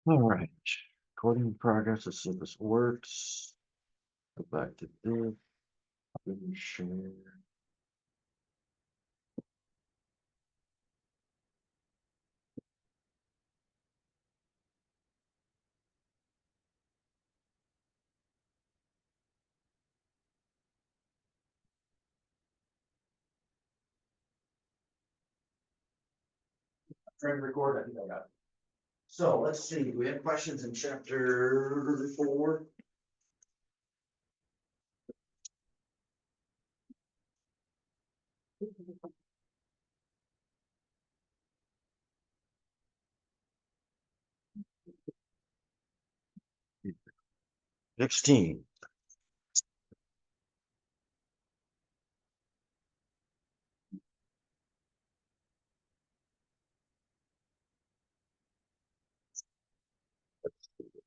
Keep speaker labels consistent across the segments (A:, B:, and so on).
A: All right, recording in progress. Let's see if this works. Go back to this. Share. Trying to record. I think I got it. So let's see. Do we have questions in chapter 4? $16.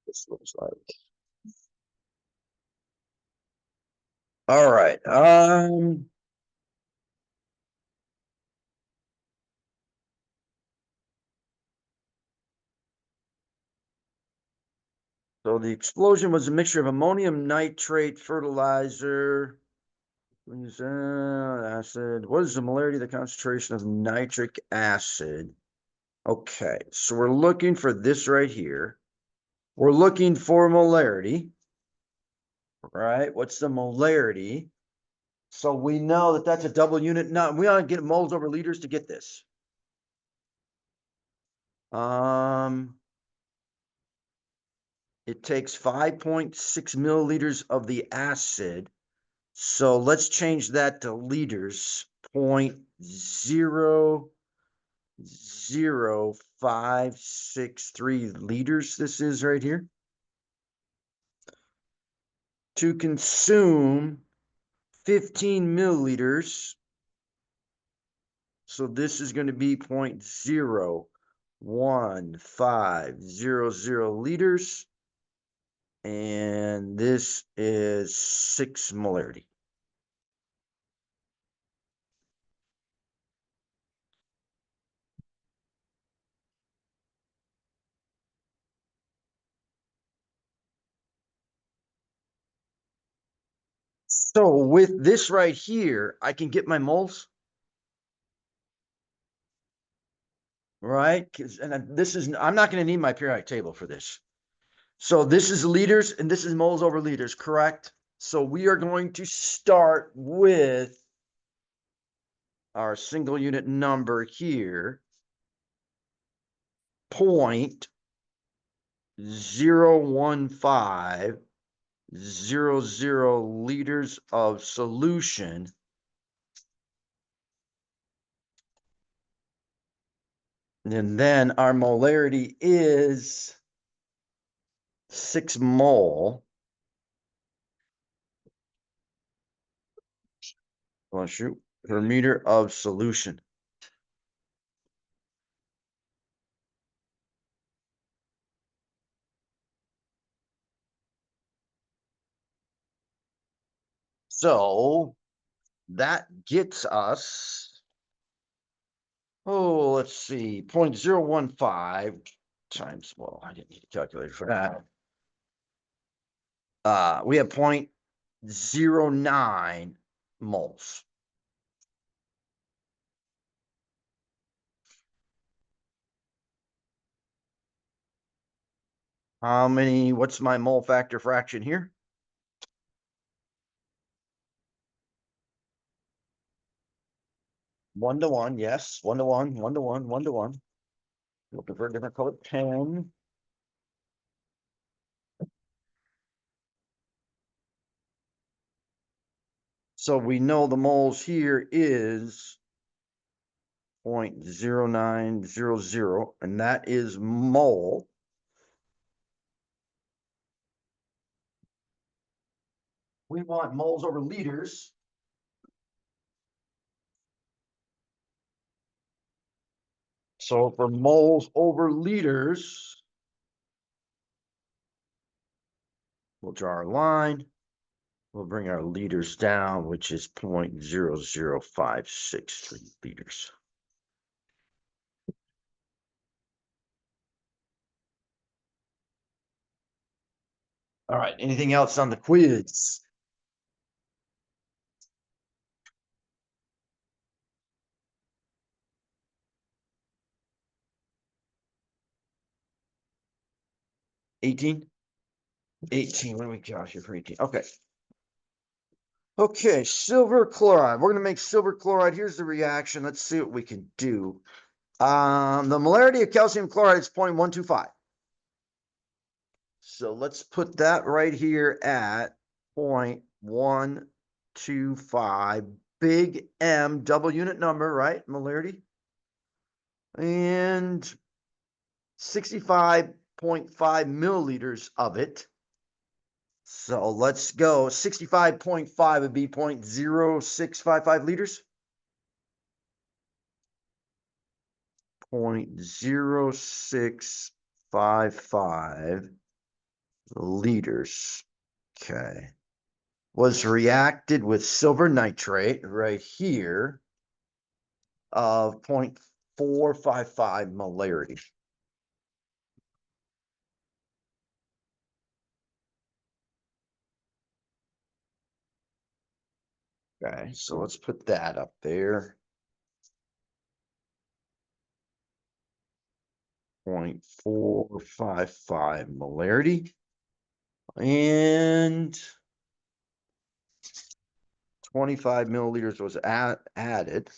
A: This looks like. All right. So the explosion was a mixture of ammonium nitrate fertilizer. Acid. What is the molarity of the concentration of nitric acid? Okay, so we're looking for this right here. We're looking for molarity, right? What's the molarity? So we know that that's a double unit. No, we ought to get moles over liters to get this. It takes 5.6 milliliters of the acid. So let's change that to liters. 0.00563 liters. This is right here. To consume 15 milliliters. So this is going to be 0.01500 liters. And this is 6 molarity. So with this right here, I can get my moles. Right? And this is, I'm not going to need my periodic table for this. So this is liters and this is moles over liters, correct? So we are going to start with our single unit number here. 0.01500 liters of solution. And then our molarity is 6 mole. Oh, shoot, per meter of solution. So that gets us, oh, let's see, 0.015 times, well, I didn't need a calculator for that. We have 0.09 moles. How many, what's my mole factor fraction here? One to one, yes, 1 to 1, 1 to 1, 1 to 1. Looking for a different color pen. So we know the moles here is 0.0900, and that is mole. We want moles over liters. So for moles over liters, we'll draw our line. We'll bring our liters down, which is 0.00563 liters. All right, anything else on the quiz? $18? 18. What do we got here for 18? Okay. Okay, silver chloride. We're going to make silver chloride. Here's the reaction. Let's see what we can do. The molarity of calcium chloride is 0.125. So let's put that right here at 0.125. Big M, double unit number, right? Molarity. And 65.5 milliliters of it. So let's go. 65.5 would be 0.0655 liters. 0.0655 liters. Okay. Was reacted with silver nitrate right here of 0.455 molarity. Okay, so let's put that up there. 0.455 molarity. And 25 milliliters was added.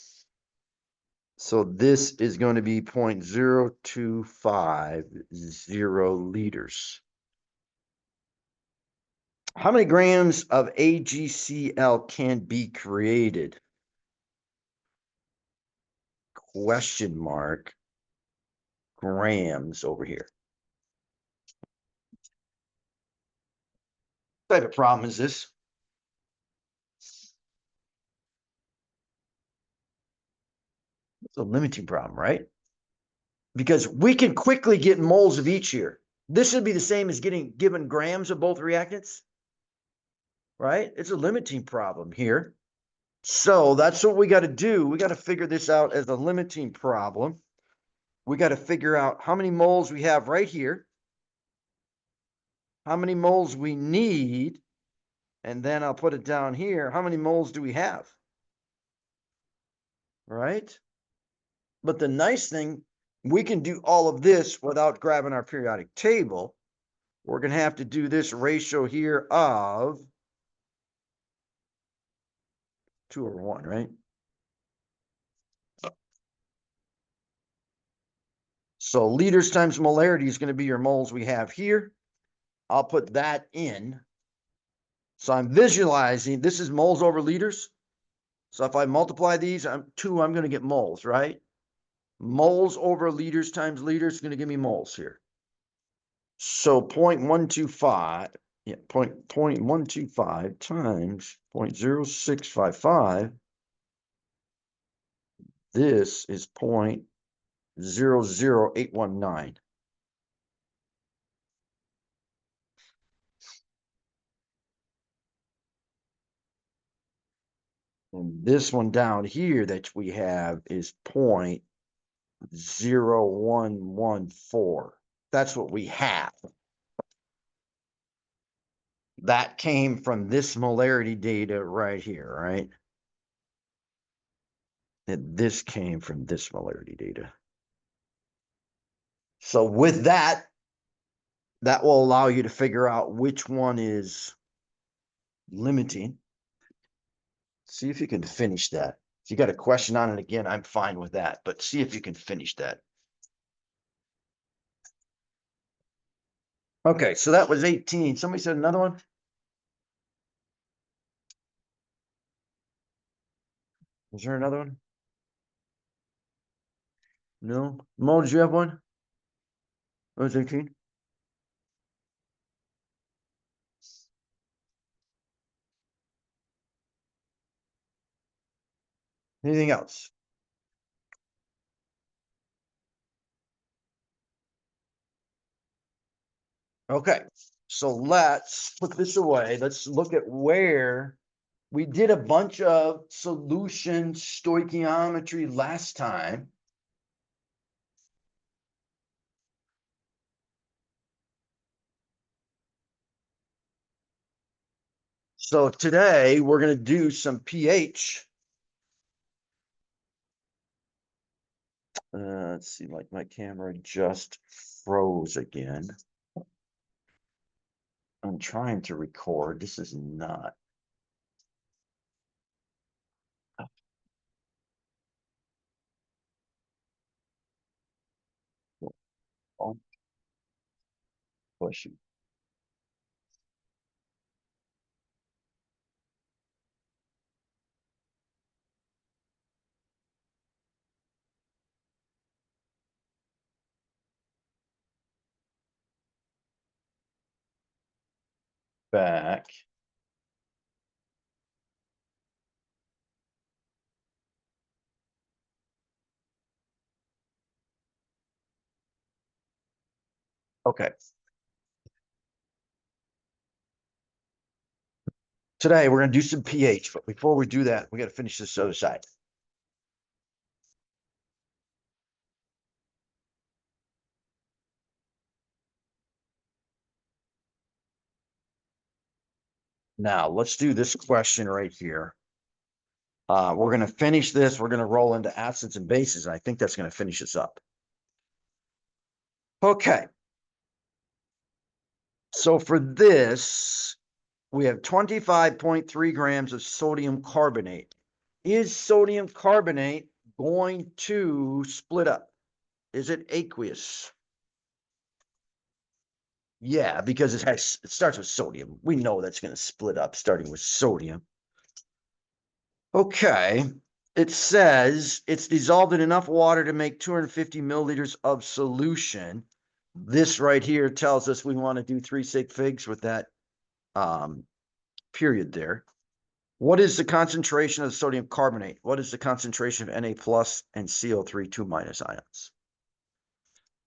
A: So this is going to be 0.0250 liters. How many grams of AgCl can be created? Question mark. Grams over here. What type of problem is this? It's a limiting problem, right? Because we can quickly get moles of each here. This should be the same as given grams of both reactants, right? It's a limiting problem here. So that's what we got to do. We got to figure this out as a limiting problem. We got to figure out how many moles we have right here, how many moles we need, and then I'll put it down here. How many moles do we have? Right? But the nice thing, we can do all of this without grabbing our periodic table. We're going to have to do this ratio here of 2/1, right? So liters times molarity is going to be your moles we have here. I'll put that in. So I'm visualizing, this is moles over liters. So if I multiply these, I'm going to get moles, right? Moles over liters times liters is going to give me moles here. So 0.125, yeah, 0.125 times 0.0655. This is 0.00819. And this one down here that we have is 0.0114. That's what we have. That came from this molarity data right here, right? And this came from this molarity data. So with that, that will allow you to figure out which one is limiting. See if you can finish that. If you got a question on it again, I'm fine with that, but see if you can finish that. Okay, so that was 18. Somebody said another one? Was there another one? No? Mo, did you have one? That was 18? Anything else? Okay, so let's put this away. Let's look at where we did a bunch of solution stoichiometry last time. So today we're going to do some pH. Let's see, like my camera just froze again. I'm trying to record. This is not. Oh, bless you. Back. Okay. Today we're going to do some pH, but before we do that, we got to finish this other side. Now let's do this question right here. We're going to finish this. We're going to roll into acids and bases. And I think that's going to finish us up. Okay. So for this, we have 25.3 grams of sodium carbonate. Is sodium carbonate going to split up? Is it aqueous? Yeah, because it starts with sodium. We know that's going to split up starting with sodium. Okay. It says it's dissolved in enough water to make 250 milliliters of solution. This right here tells us we want to do 3 sig figs with that period there. What is the concentration of sodium carbonate? What is the concentration of Na plus and CO3 2 minus ions?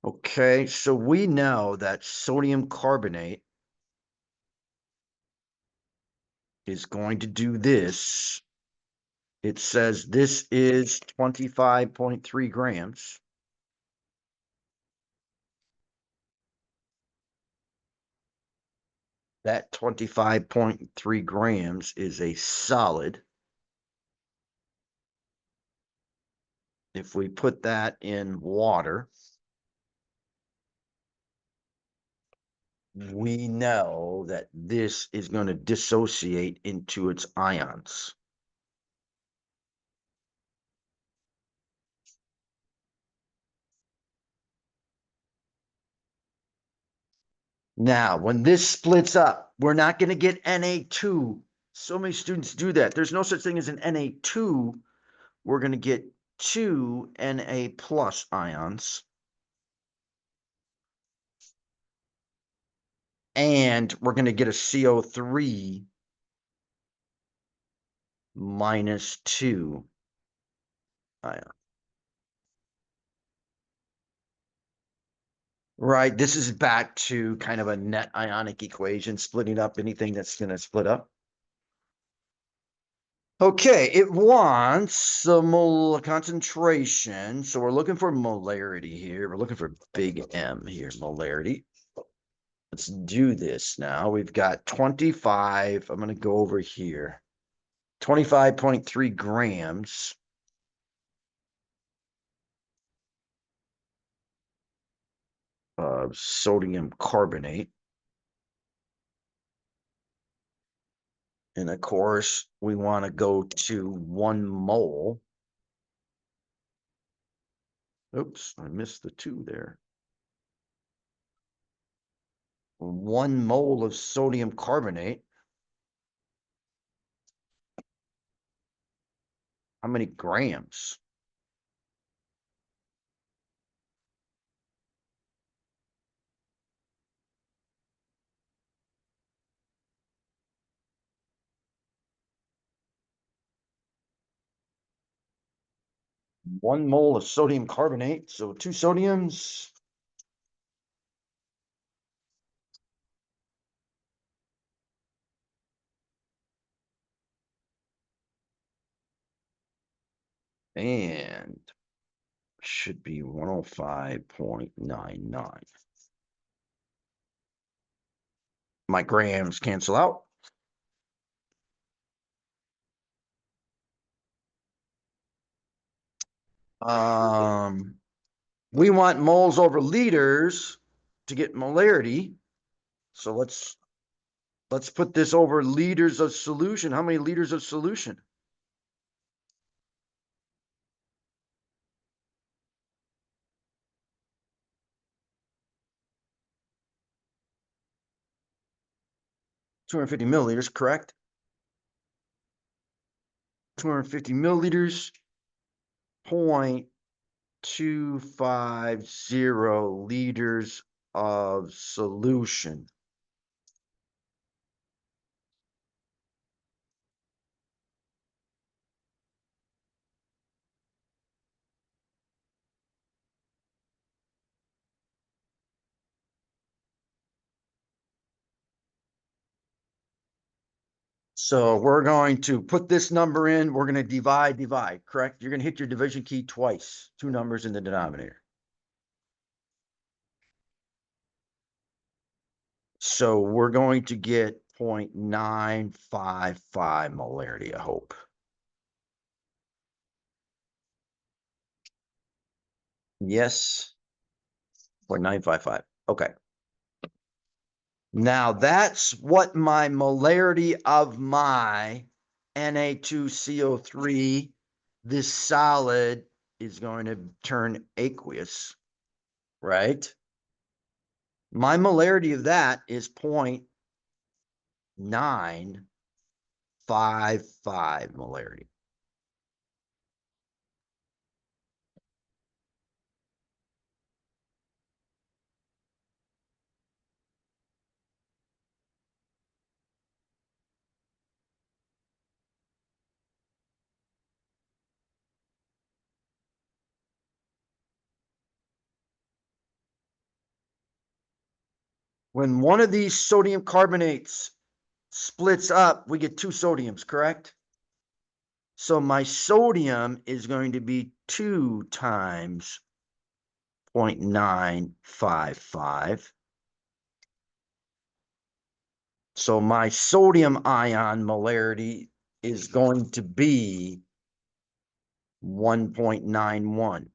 A: Okay, so we know that sodium carbonate is going to do this. It says this is 25.3 grams. That 25.3 grams is a solid. If we put that in water, we know that this is going to dissociate into its ions. Now, when this splits up, we're not going to get Na2. So many students do that. There's no such thing as an Na2. We're going to get 2 Na plus ions. And we're going to get a CO3 minus 2 ion. Right. This is back to kind of a net ionic equation, splitting up anything that's going to split up. Okay, it wants the mole concentration. So we're looking for molarity here. We're looking for big M here, molarity. Let's do this now. We've got 25. I'm going to go over here. 25.3 grams of sodium carbonate. And of course, we want to go to 1 mole. Oops, I missed the 2 there. 1 mole of sodium carbonate. How many grams? One mole of sodium carbonate. So 2 sodiums. And should be 105.99. My grams cancel out. We want moles over liters to get molarity. So let's put this over liters of solution. How many liters of solution? $250 milliliters, correct? 250 milliliters, 0.250 liters of solution. So we're going to put this number in. We're going to divide, correct? You're going to hit your division key twice, two numbers in the denominator. So we're going to get 0.955 molarity, I hope. Yes. 0.955. Okay. Now that's what my molarity of my Na2CO3, this solid, is going to turn aqueous, right? My molarity of that is 0.955 molarity. When one of these sodium carbonates splits up, we get two sodiums, correct? So my sodium is going to be 2 times 0.955. So my sodium ion molarity is going to be 1.91.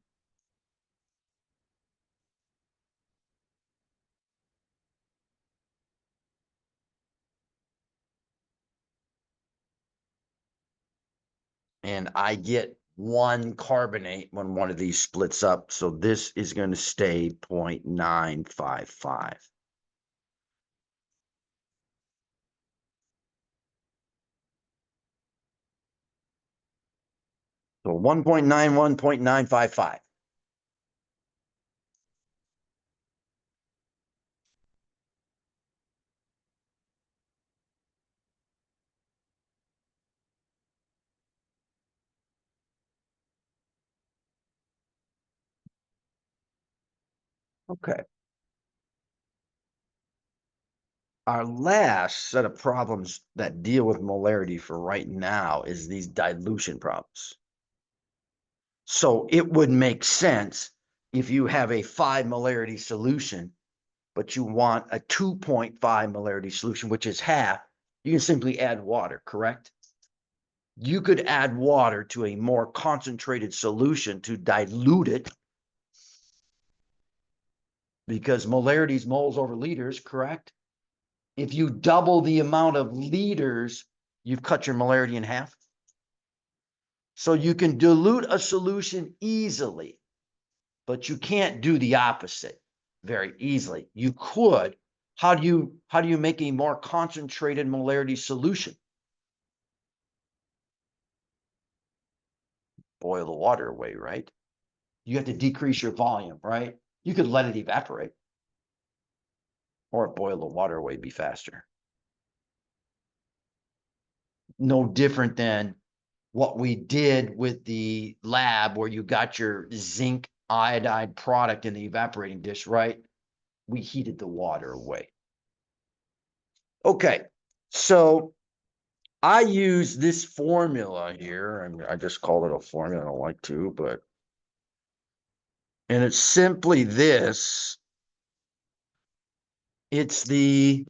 A: And I get one carbonate when one of these splits up. So this is going to stay 0.955. So 1.91, 0.955. Okay. Our last set of problems that deal with molarity for right now is these dilution problems. So it would make sense if you have a 5 molarity solution, but you want a 2.5 molarity solution, which is half, you can simply add water, correct? You could add water to a more concentrated solution to dilute it, because molarity is moles over liters, correct? If you double the amount of liters, you've cut your molarity in half. So you can dilute a solution easily, but you can't do the opposite very easily. You could. How do you make a more concentrated molarity solution? Boil the water away, right? You have to decrease your volume, right? You could let it evaporate, or boil the water away, be faster. No different than what we did with the lab where you got your zinc iodide product in the evaporating dish, right? We heated the water away. Okay, so I use this formula here. I just call it a formula. I don't like to, but, and it's simply this. It's the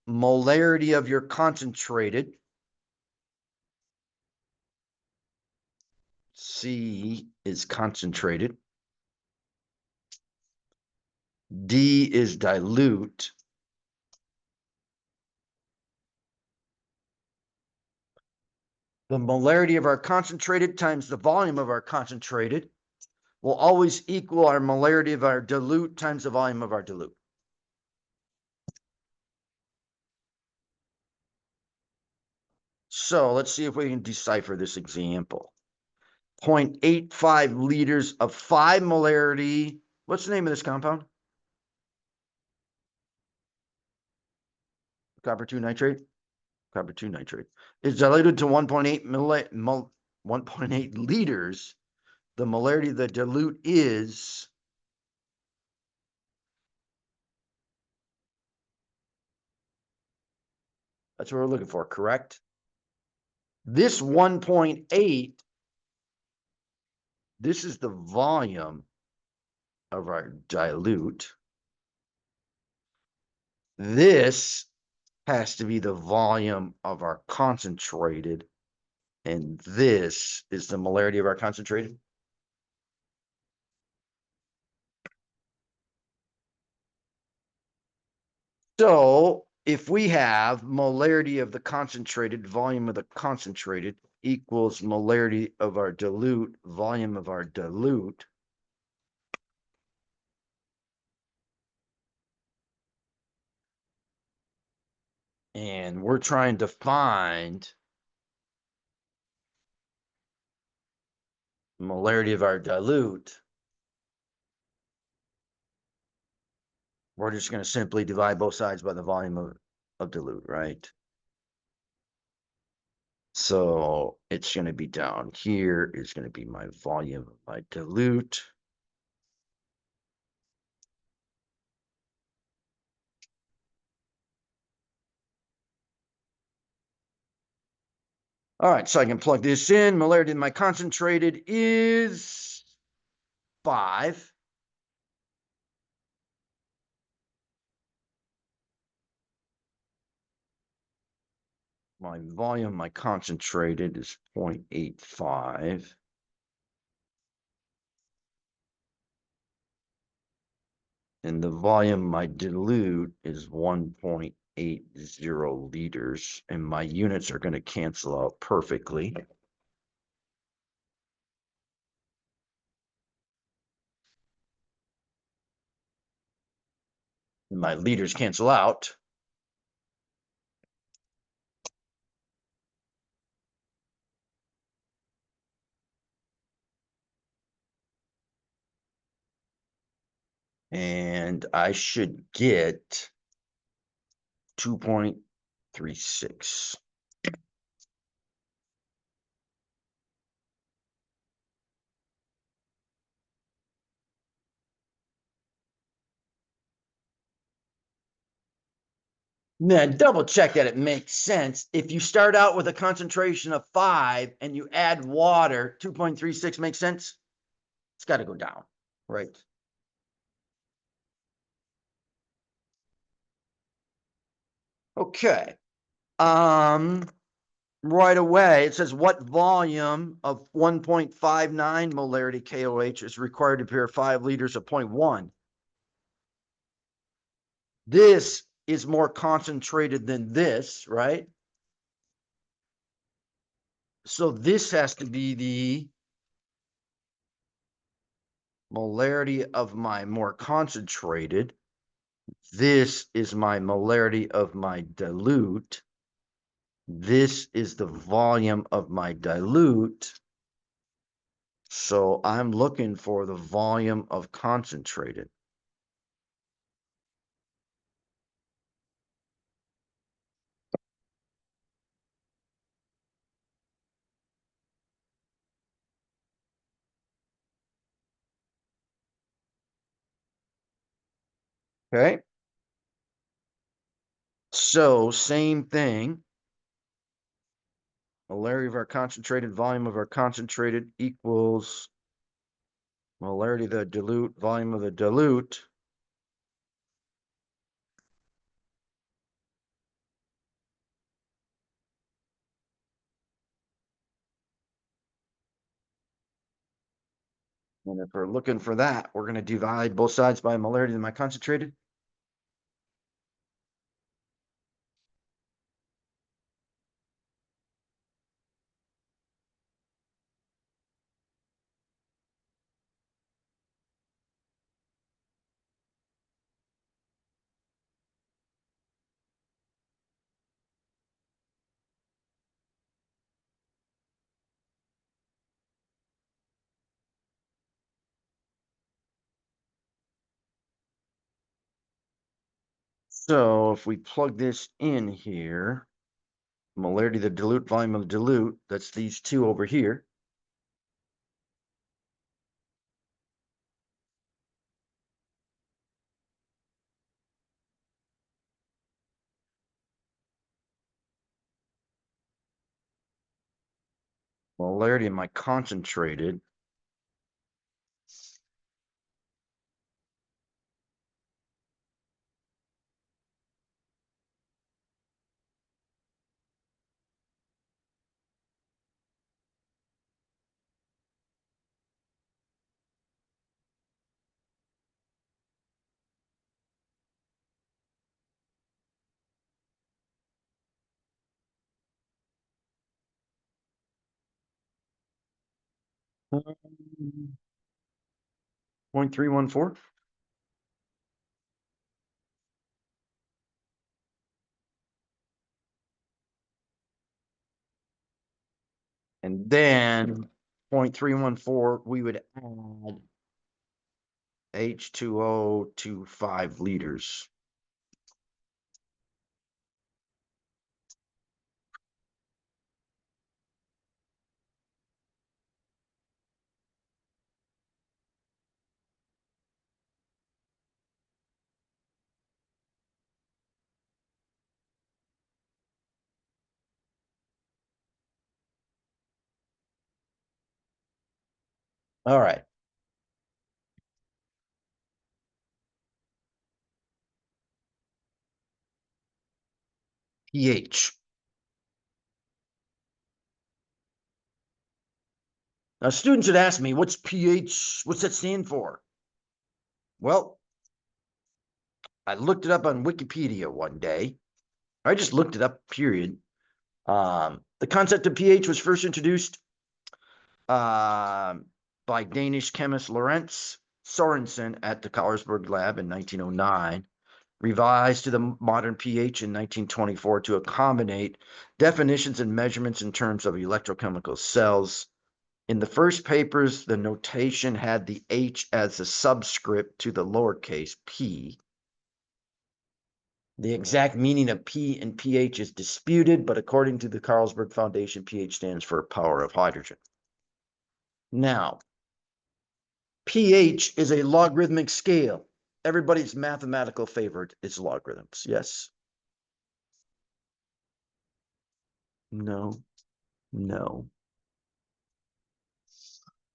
A: molarity of your concentrated C is concentrated. D is dilute. The molarity of our concentrated times the volume of our concentrated will always equal our molarity of our dilute times the volume of our dilute. So let's see if we can decipher this example. 0.85 liters of 5 molarity. What's the name of this compound? Copper 2 nitrate. Copper 2 nitrate is diluted to 1.8 liters. The molarity of the dilute is that's what we're looking for, correct? This 1.8, this is the volume of our dilute. This has to be the volume of our concentrated, and this is the molarity of our concentrated. So if we have molarity of the concentrated, volume of the concentrated equals molarity of our dilute, volume of our dilute, and we're trying to find molarity of our dilute, we're just going to simply divide both sides by the volume of dilute, right? So it's going to be down here is going to be my volume of my dilute. All right, so I can plug this in. Molarity of my concentrated is 5. My volume, my concentrated is 0.85. And the volume, my dilute is 1.80 liters. And my units are going to cancel out perfectly. And my liters cancel out. And I should get 2.36. Then double check that it makes sense. If you start out with a concentration of 5 and you add water, 2.36 makes sense? It's got to go down, right? Okay. Right away, it says what volume of 1.59 molarity KOH is required to prepare 5 liters of 0.1? This is more concentrated than this, right? So this has to be the molarity of my more concentrated. This is my molarity of my dilute. This is the volume of my dilute. So I'm looking for the volume of concentrated. Okay. So same thing. Molarity of our concentrated, volume of our concentrated equals molarity of the dilute, volume of the dilute. And if we're looking for that, we're going to divide both sides by molarity of my concentrated. So if we plug this in here, molarity of the dilute, volume of the dilute, that's these two over here. Molarity of my concentrated. Um, 0.314. And then 0.314, we would add H2O to 5 liters. All right. pH. Now, students had asked me, what's pH? What's that stand for? Well, I looked it up on Wikipedia one day. I just looked it up, period. The concept of pH was first introduced by Danish chemist Lorentz Sorensen at the Carlsberg lab in 1909, revised to the modern pH in 1924 to accommodate definitions and measurements in terms of electrochemical cells. In the first papers, the notation had the H as a subscript to the lowercase p. The exact meaning of P and pH is disputed, but according to the Carlsberg Foundation, pH stands for power of hydrogen. Now, pH is a logarithmic scale. Everybody's mathematical favorite is logarithms. Yes? No? No.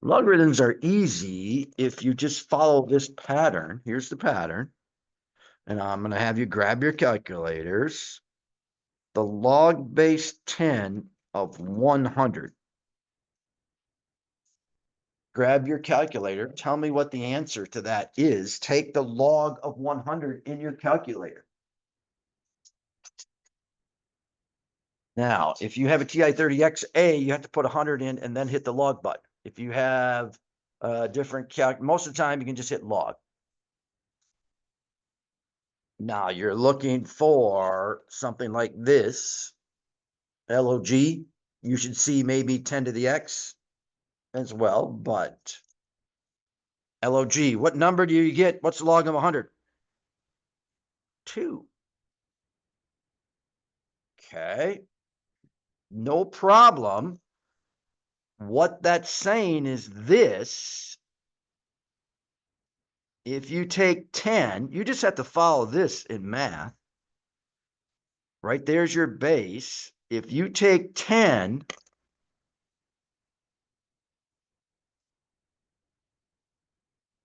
A: Logarithms are easy if you just follow this pattern. Here's the pattern. And I'm going to have you grab your calculators. The log base 10 of 100. Grab your calculator. Tell me what the answer to that is. Take the log of 100 in your calculator. Now, if you have a TI-30XA, you have to put 100 in and then hit the log button. If you have a different calc, most of the time you can just hit log. Now you're looking for something like this, log. You should see maybe 10 to the x as well, but log, what number do you get? What's the log of 100? 2. Okay. No problem. What that's saying is this. If you take 10, you just have to follow this in math. Right there's your base. If you take 10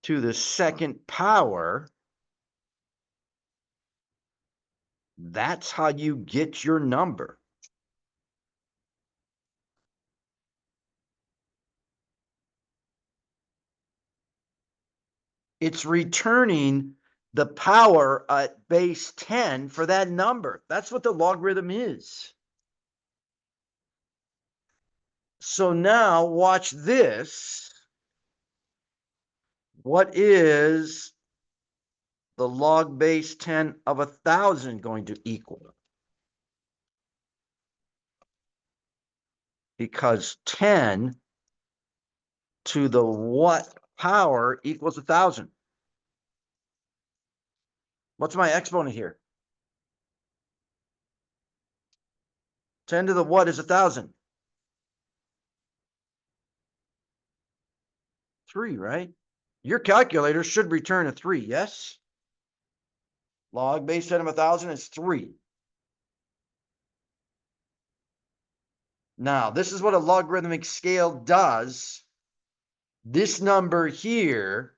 A: to the second power, that's how you get your number. It's returning the power at base 10 for that number. That's what the logarithm is. So now watch this. What is the log base 10 of 1,000 going to equal? Because 10 to the what power equals 1,000. What's my exponent here? 10 to the what is 1,000? 3, right? Your calculator should return a 3, yes? Log base 10 of 1,000 is 3. Now, this is what a logarithmic scale does. This number here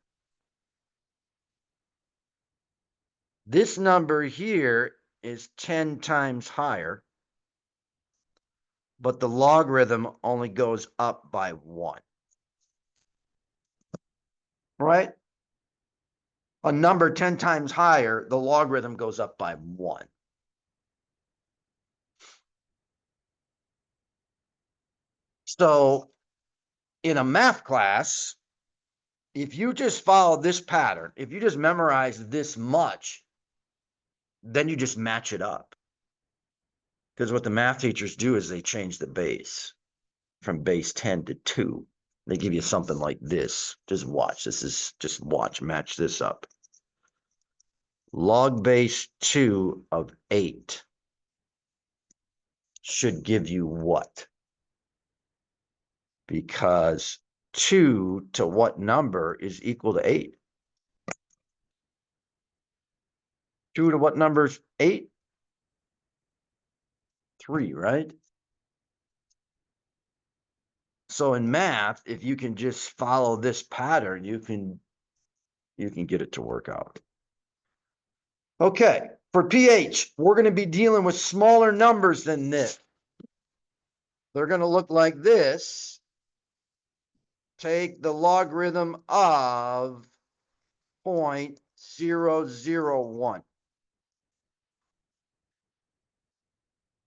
A: is 10 times higher, but the logarithm only goes up by 1. Right? A number 10 times higher, the logarithm goes up by 1. So in a math class, if you just follow this pattern, if you just memorize this much, then you just match it up. Because what the math teachers do is they change the base from base 10 to 2. They give you something like this. Just watch. Just watch, match this up. Log base 2 of 8 should give you what? Because 2 to what number is equal to 8? 2 to what number is 8? 3, right? So in math, if you can just follow this pattern, you can get it to work out. Okay, for pH, we're going to be dealing with smaller numbers than this. They're going to look like this. Take the logarithm of 0.001.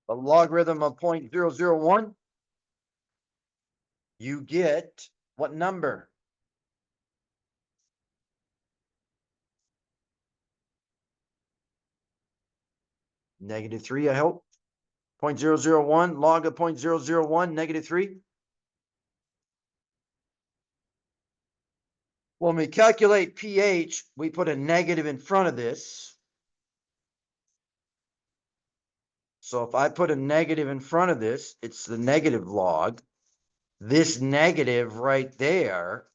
A: The logarithm of 0.001, you get what number? -3, I hope. 0.001, log of 0.001, -3. When we calculate pH, we put a negative in front of this. So if I put a negative in front of this, it's the negative log. This negative right there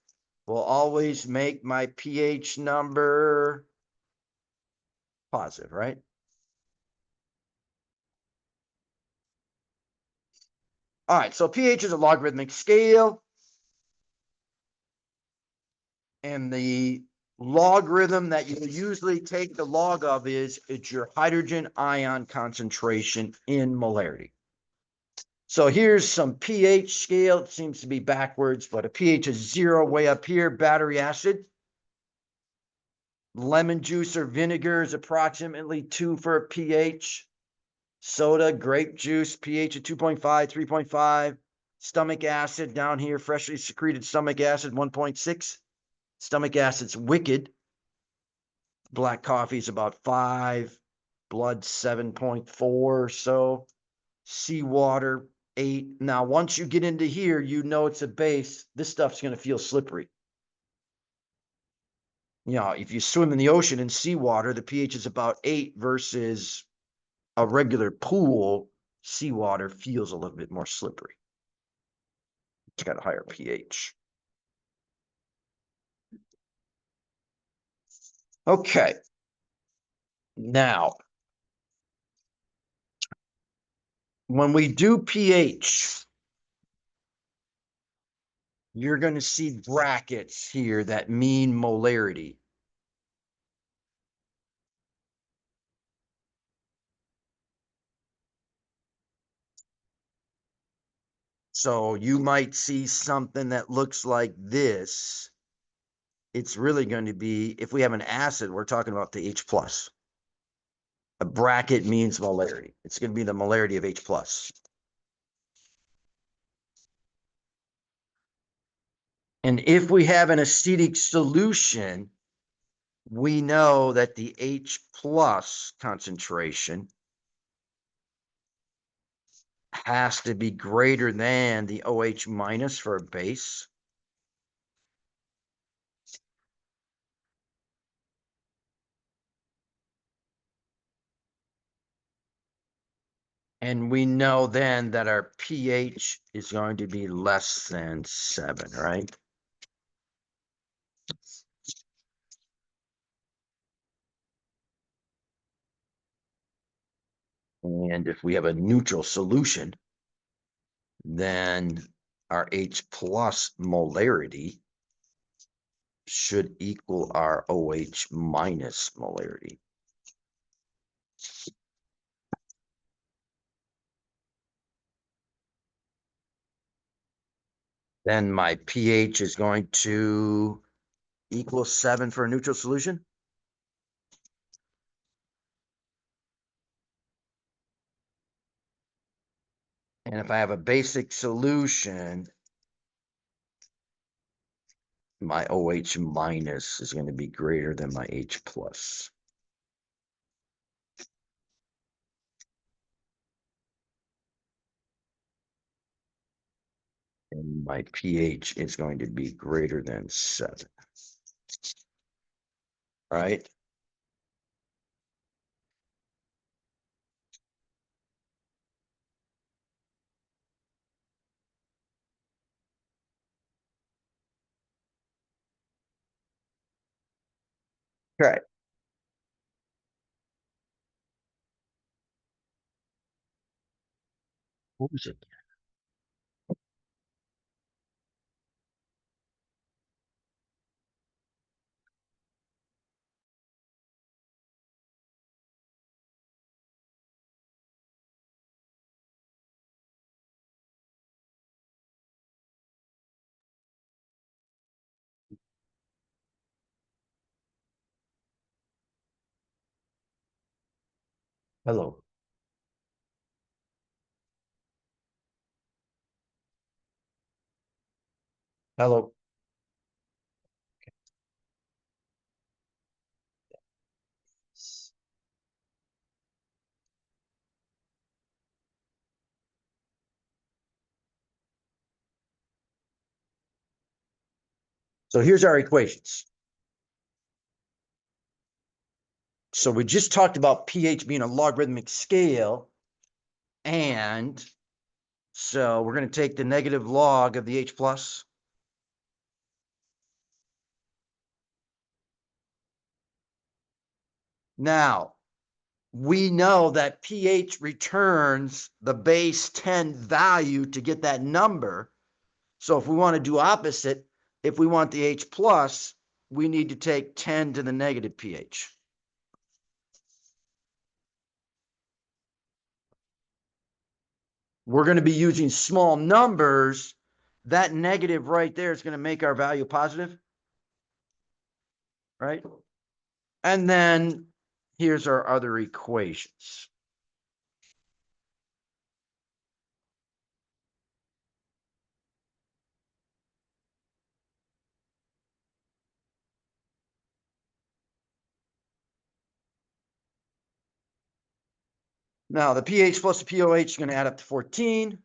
A: will always make my pH number positive, right? All right, so pH is a logarithmic scale. And the logarithm that you usually take the log of is it's your hydrogen ion concentration in molarity. So here's some pH scale. It seems to be backwards, but a pH is 0 way up here, battery acid. Lemon juice or vinegar is approximately 2 for a pH. Soda, grape juice, pH of 2.5, 3.5. Stomach acid down here, freshly secreted stomach acid, 1.6. Stomach acid's wicked. Black coffee is about 5. Blood, 7.4 or so. Seawater, 8. Now, once you get into here, you know it's a base. This stuff's going to feel slippery. You know, if you swim in the ocean in seawater, the pH is about 8 versus a regular pool. Seawater feels a little bit more slippery. It's got a higher pH. Okay. Now, when we do pH, you're going to see brackets here that mean molarity. So you might see something that looks like this. it's really going to be, if we have an acid, we're talking about the H plus. A bracket means molarity. It's going to be the molarity of H plus. And if we have an acetic solution, we know that the H plus concentration has to be greater than the OH minus for a base. And we know then that our pH is going to be less than 7, right? And if we have a neutral solution, then our H plus molarity should equal our OH minus molarity. Then my pH is going to equal 7 for a neutral solution. And if I have a basic solution, my OH minus is going to be greater than my H plus. And my pH is going to be greater than 7. Right? Right. What was it? Hello. Hello. So here's our equations. So we just talked about pH being a logarithmic scale. And so we're going to take the negative log of the H plus. Now, we know that pH returns the base 10 value to get that number. So if we want to do opposite, if we want the H plus, we need to take 10 to the negative pH. We're going to be using small numbers. That negative right there is going to make our value positive, right? And then here's our other equations. Now, the pH plus the pOH is going to add up to 14.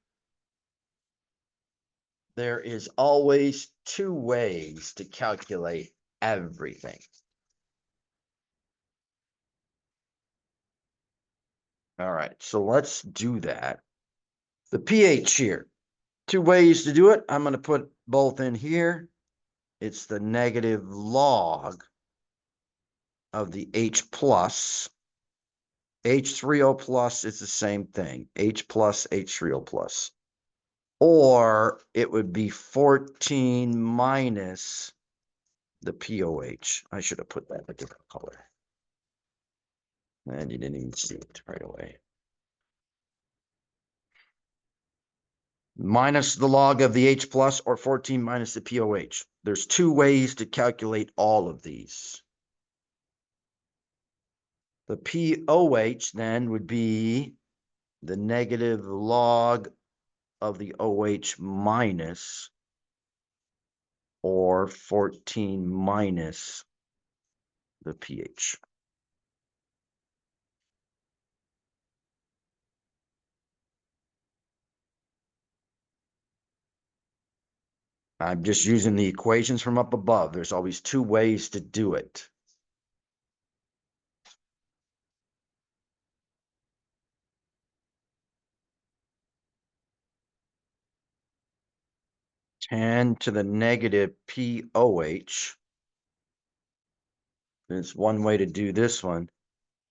A: There is always 2 ways to calculate everything. All right, so let's do that. The pH here, 2 ways to do it. I'm going to put both in here. It's the negative log of the H plus. H3O plus is the same thing. H plus, H3O plus. Or it would be 14 minus the pOH. I should have put that in a different color. And you didn't even see it right away. minus the log of the H plus, or 14 minus the POH. There's two ways to calculate all of these. The POH then would be the negative log of the OH minus, or 14 minus the pH. I'm just using the equations from up above. There's always two ways to do it. Ten to the negative POH. There's one way to do this one.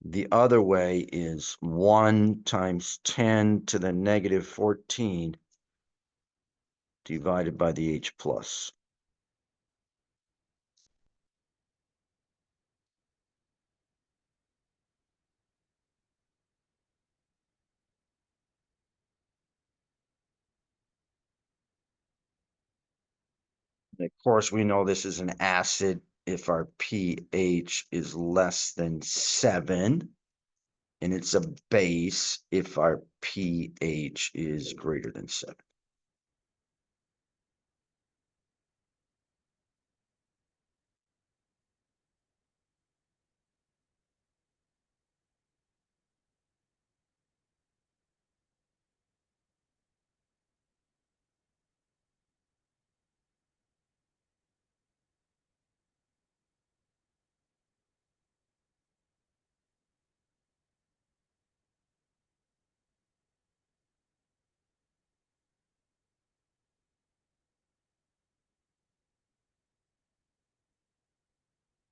A: The other way is 1 times 10 to the negative 14 divided by the H plus. Of course, we know this is an acid if our pH is less than 7, and it's a base if our pH is greater than 7.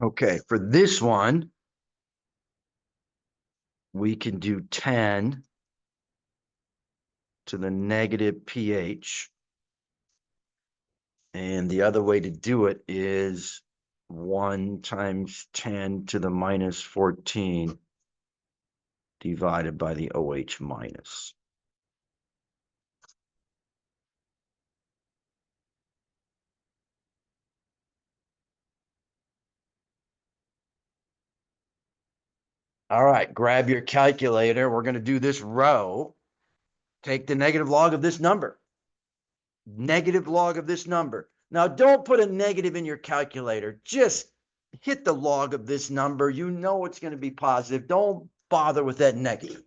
A: Okay, for this one, we can do 10 to the negative pH. And the other way to do it is 1 times 10 to the minus 14 divided by the OH minus. All right, grab your calculator. We're going to do this row. Take the negative log of this number. Negative log of this number. Now, don't put a negative in your calculator. Just hit the log of this number. You know it's going to be positive. Don't bother with that negative.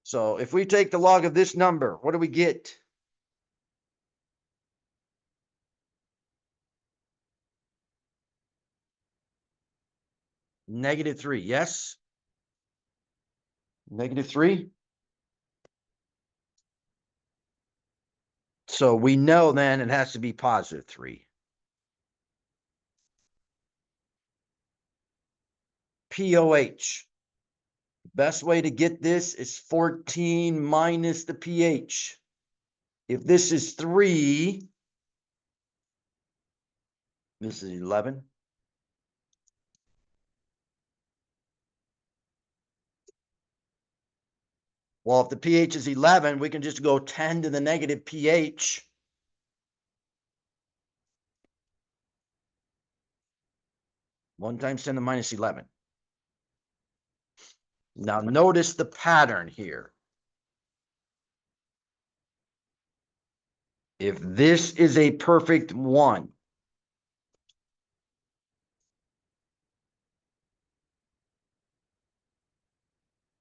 A: So if we take the log of this number, what do we get? -3, yes? -3. So we know then it has to be +3. POH. Best way to get this is 14 minus the pH. If this is 3, this is 11. Well, if the pH is 11, we can just go 10 to the negative pH. One times 10 to the minus 11. Now notice the pattern here. If this is a perfect 1,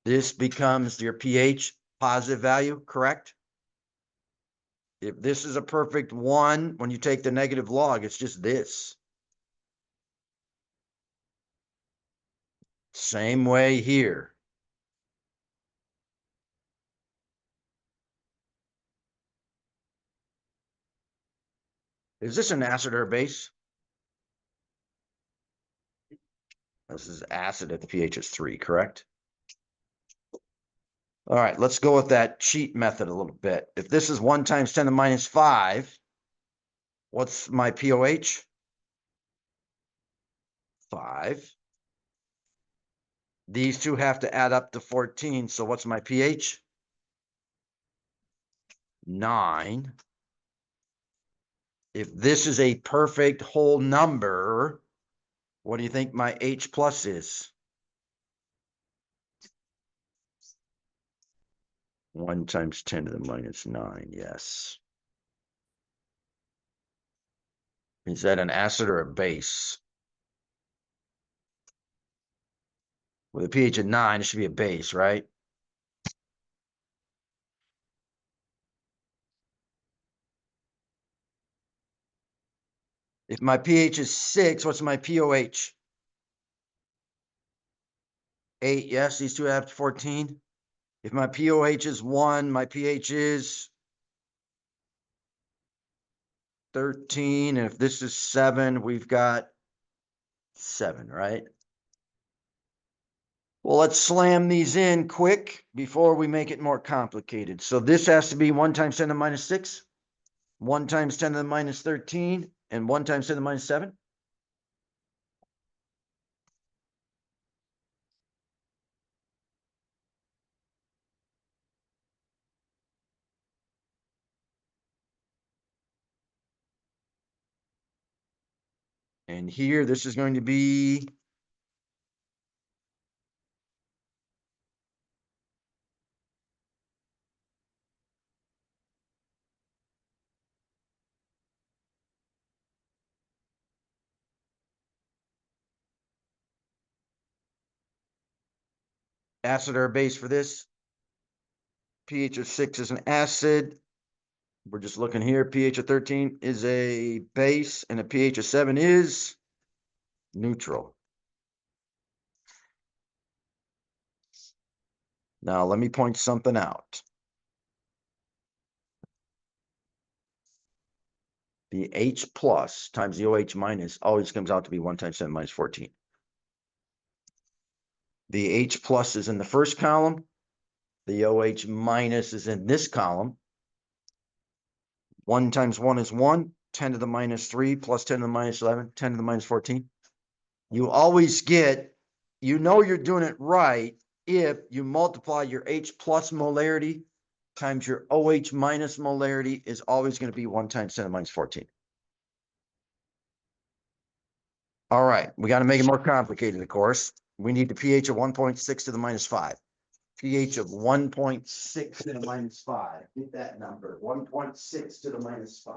A: this becomes your pH positive value, correct? If this is a perfect 1, when you take the negative log, it's just this. Same way here. Is this an acid or a base? This is acid if the pH is 3, correct? All right, let's go with that cheat method a little bit. If this is 1 times 10 to the minus 5, what's my POH? 5. These two have to add up to 14, so what's my pH? 9. If this is a perfect whole number, what do you think my H plus is? 1 times 10 to the minus 9, yes. Is that an acid or a base? With a pH of 9, it should be a base, right? If my pH is 6, what's my POH? 8, yes, these two have 14. If my POH is 1, my pH is 13. And if this is 7, we've got 7, right? Well, let's slam these in quick before we make it more complicated. So this has to be 1 times 10 to the minus 6, 1 times 10 to the minus 13, and 1 times 10 to the minus 7. And here, this is going to be acid or base for this. pH of 6 is an acid. We're just looking here. pH of 13 is a base, and a pH of 7 is neutral. Now, let me point something out. The H plus times the OH minus always comes out to be 1 times 10 minus 14. The H plus is in the first column. The OH minus is in this column. 1 times 1 is 1. 10 to the minus 3 plus 10 to the minus 11, 10 to the minus 14. You always get, you know you're doing it right if you multiply your H plus molarity times your OH minus molarity is always going to be 1 times 10 to the minus 14. All right, we got to make it more complicated, of course. We need the pH of 1.6 to the minus 5. pH of 1.6 to the minus 5. Get that number, 1.6 to the minus 5.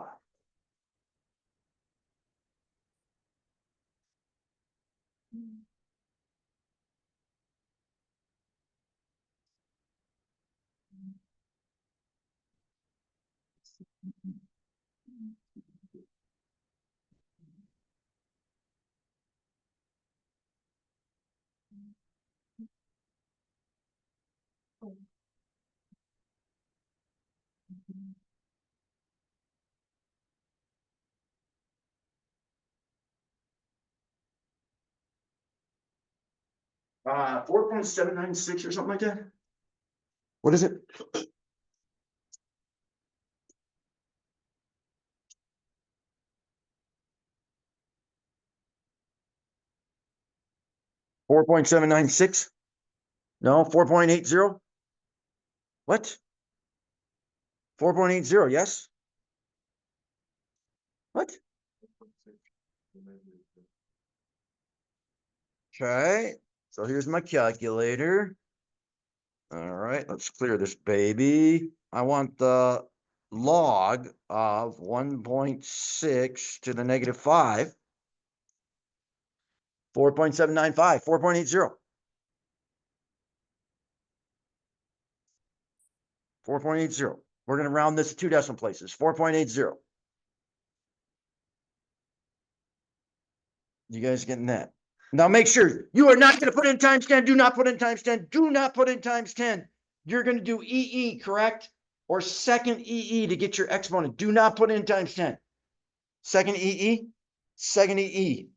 A: Uh, 4.796 or something like that. What is it? $4.796? No, 4.80? What? 4.80, yes? What? Okay, so here's my calculator. All right, let's clear this baby. I want the log of 1.6 to the negative 5. 4.795, 4.80. 4.80. We're going to round this to 2 decimal places. 4.80. You guys getting that? Now make sure you are not going to put in times 10. Do not put in times 10. Do not put in times 10. You're going to do EE, correct? Or second EE to get your exponent. Do not put in times 10. Second EE. Second EE.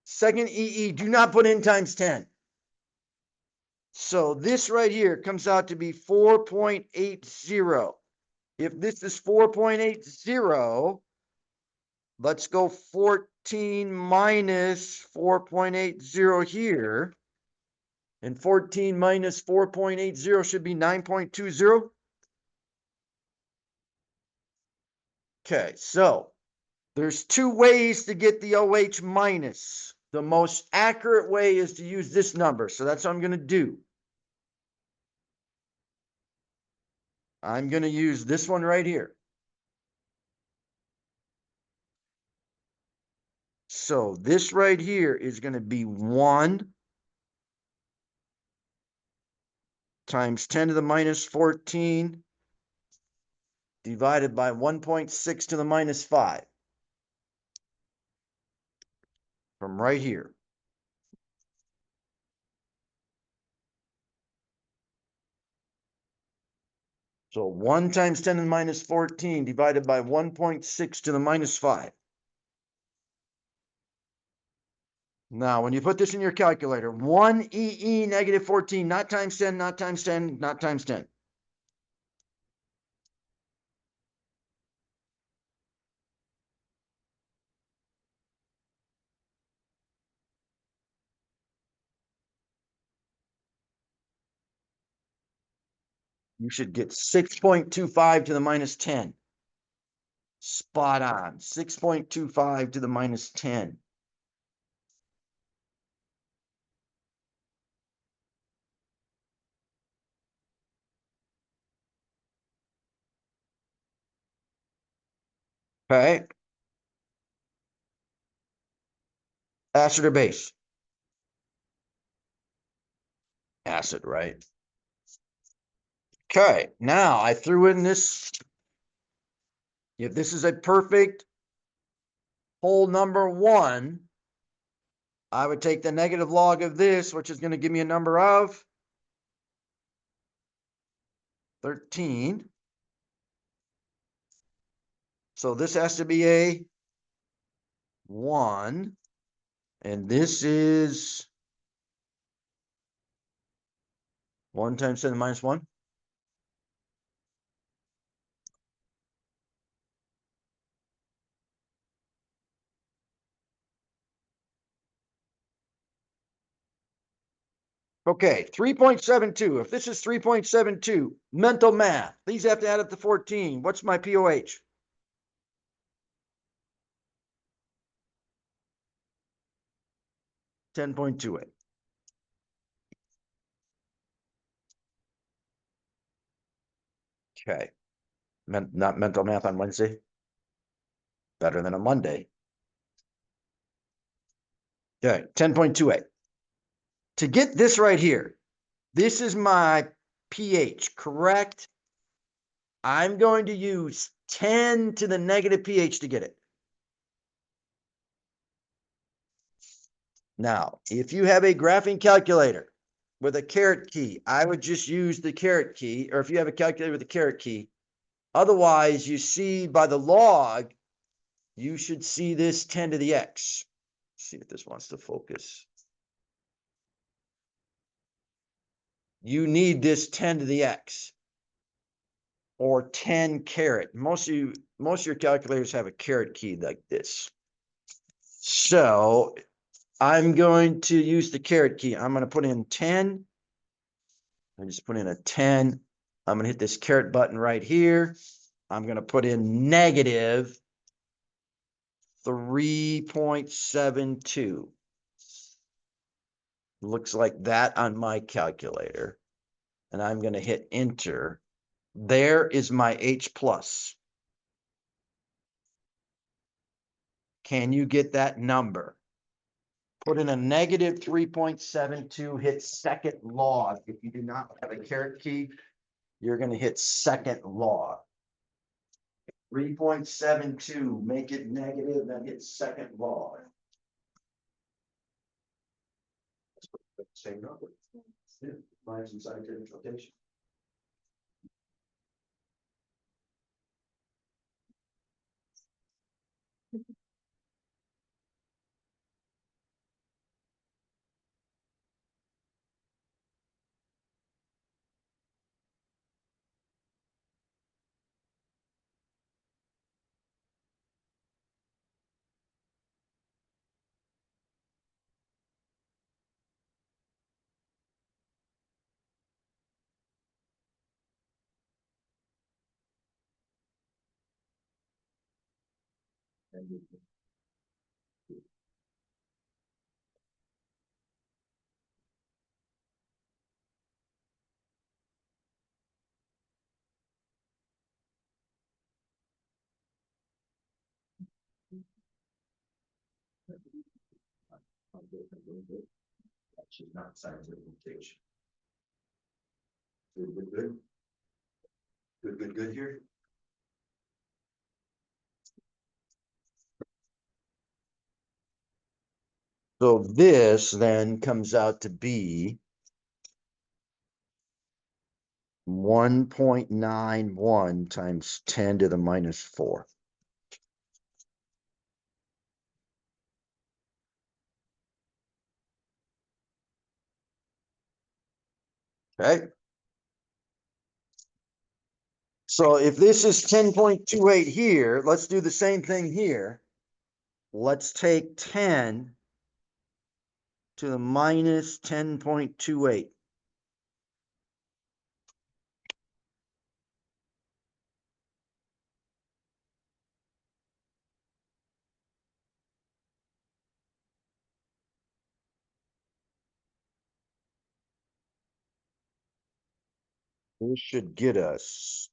A: Second EE. Do not put in times 10. So this right here comes out to be 4.80. If this is 4.80, let's go 14 minus 4.80 here. And 14 minus 4.80 should be 9.20. Okay, so there's two ways to get the OH minus. The most accurate way is to use this number. So that's what I'm going to do. I'm going to use this one right here. So this right here is going to be 1 times 10 to the minus 14 divided by 1.6 to the minus 5 from right here. So 1 times 10 to the minus 14 divided by 1.6 to the minus 5. Now, when you put this in your calculator, 1 EE negative 14, not times 10, not times 10, not times 10. You should get 6.25 to the minus 10. Spot on. 6.25 to the minus 10. Okay. Acid or base? Acid, right? Okay. Now I threw in this. If this is a perfect whole number 1, I would take the negative log of this, which is going to give me a number of 13. So this has to be a 1. And this is 1 times 10 minus 1. Okay, 3.72. If this is 3.72, mental math. These have to add up to 14. What's my POH? 10.28. Okay. Not mental math on Wednesday. Better than a Monday. Okay, 10.28. To get this right here, this is my pH, correct? I'm going to use 10 to the negative pH to get it. Now, if you have a graphing calculator with a caret key, I would just use the caret key, or if you have a calculator with a caret key. Otherwise, you see by the log, you should see this 10 to the x. Let's see if this wants to focus. You need this 10 to the x or 10 caret. Most of your calculators have a caret key like this. So I'm going to use the caret key. I'm going to put in 10. I just put in a 10. I'm going to hit this caret button right here. I'm going to put in negative 3.72. Looks like that on my calculator. And I'm going to hit enter. There is my H plus. Can you get that number? Put in a negative 3.72, hit second log. If you do not have a caret key, you're going to hit second log. 3.72, make it negative, then hit second log. Same number. Yeah, mine's in scientific notation. She's not scientific notation. Good. Good here. So this then comes out to be 1.91 times 10 to the minus 4. Okay. So if this is 10.28 here, let's do the same thing here. Let's take 10 to the minus 10.28. This should get us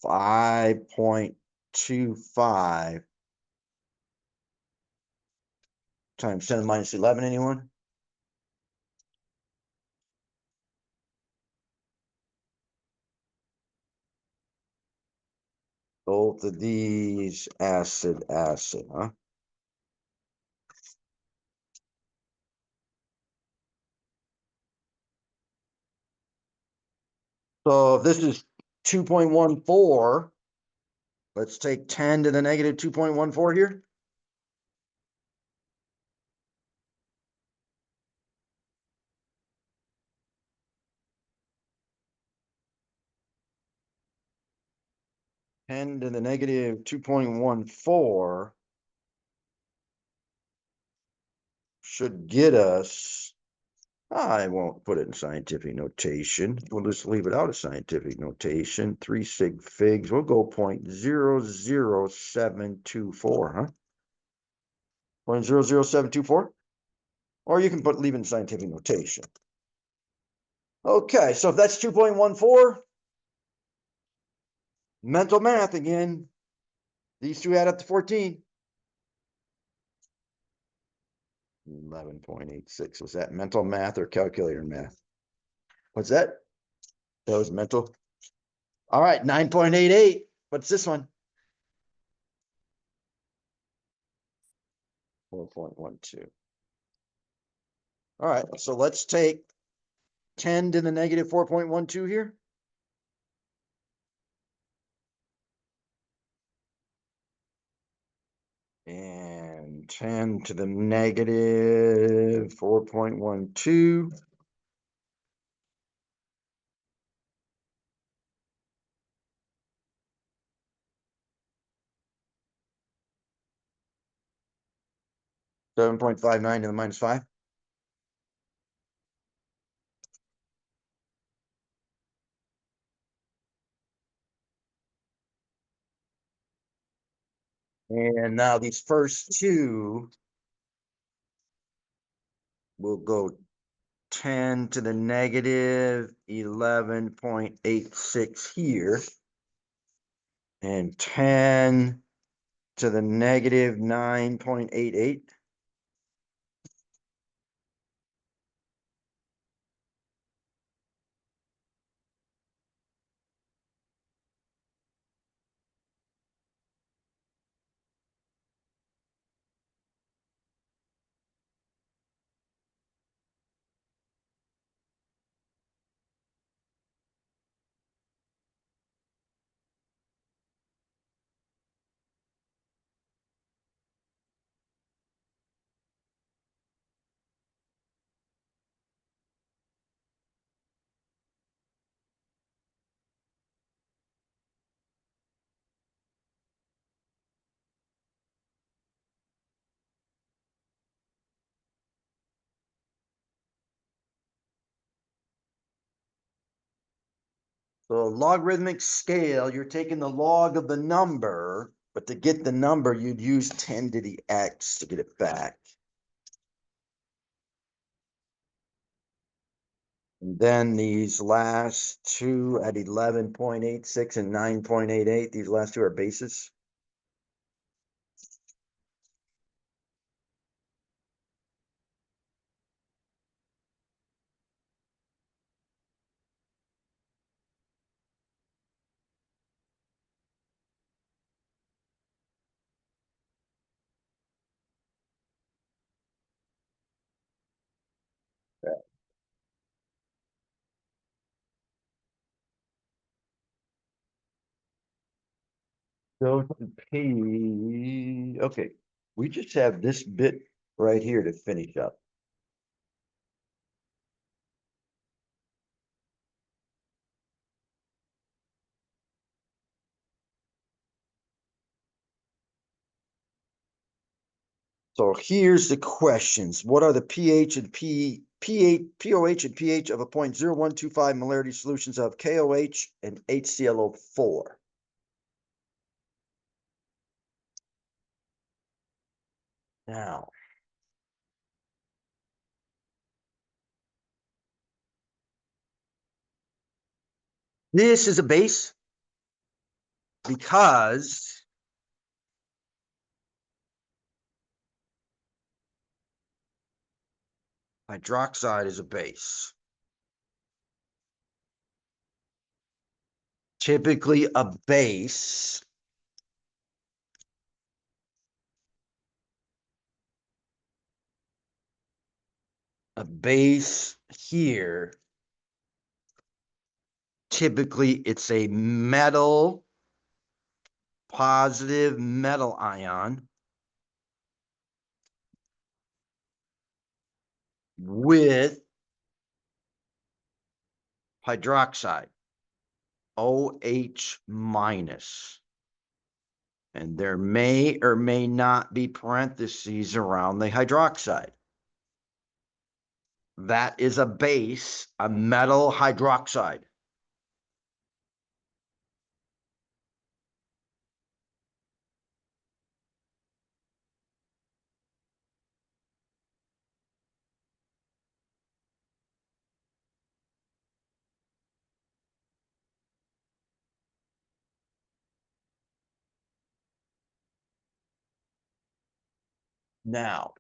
A: 5.25 times 10 to the minus 11, anyone? Both of these acid, huh? So if this is 2.14, let's take 10 to the negative 2.14 here. Ten to the negative 2.14 should get us, I won't put it in scientific notation. We'll just leave it out of scientific notation. 3 sig figs. We'll go 0.00724, huh? 0.00724. Or you can leave it in scientific notation. Okay, so if that's 2.14, mental math again. These two add up to 14. 11.86. Was that mental math or calculator math? What's that? That was mental. All right, 9.88. What's this one? 4.12. All right, so let's take 10 to the negative 4.12 here. And 10 to the negative 4.12. $7.59 to the minus 5. And now these first two will go 10 to the negative 11.86 here. And 10 to the negative 9.88. So logarithmic scale, you're taking the log of the number But to get the number, you'd use 10 to the X to get it back. And then these last two at 11.86 and 9.88, these last two are bases. Go to P. Okay, we just have this bit right here to finish up. So here's the questions. What are the pH and pOH and pH of a 0.0125 molarity solutions of KOH and HClO4? Now, this is a base because hydroxide is a base. Typically a base here, typically it's a metal, positive metal ion with hydroxide, OH minus. And there may or may not be parentheses around the hydroxide. That is a base, a metal hydroxide. Now,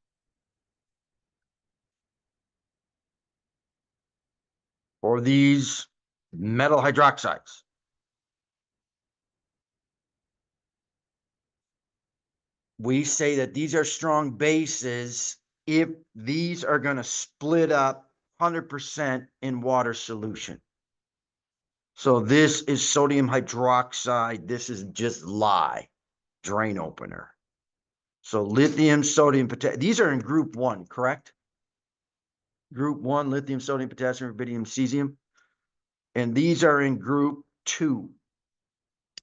A: for these metal hydroxides, we say that these are strong bases if these are going to split up 100% in water solution. So this is sodium hydroxide. This is just lye, drain opener. So lithium, sodium, potassium. These are in group 1, correct? Group 1, lithium, sodium, potassium, rubidium, cesium. And these are in group 2.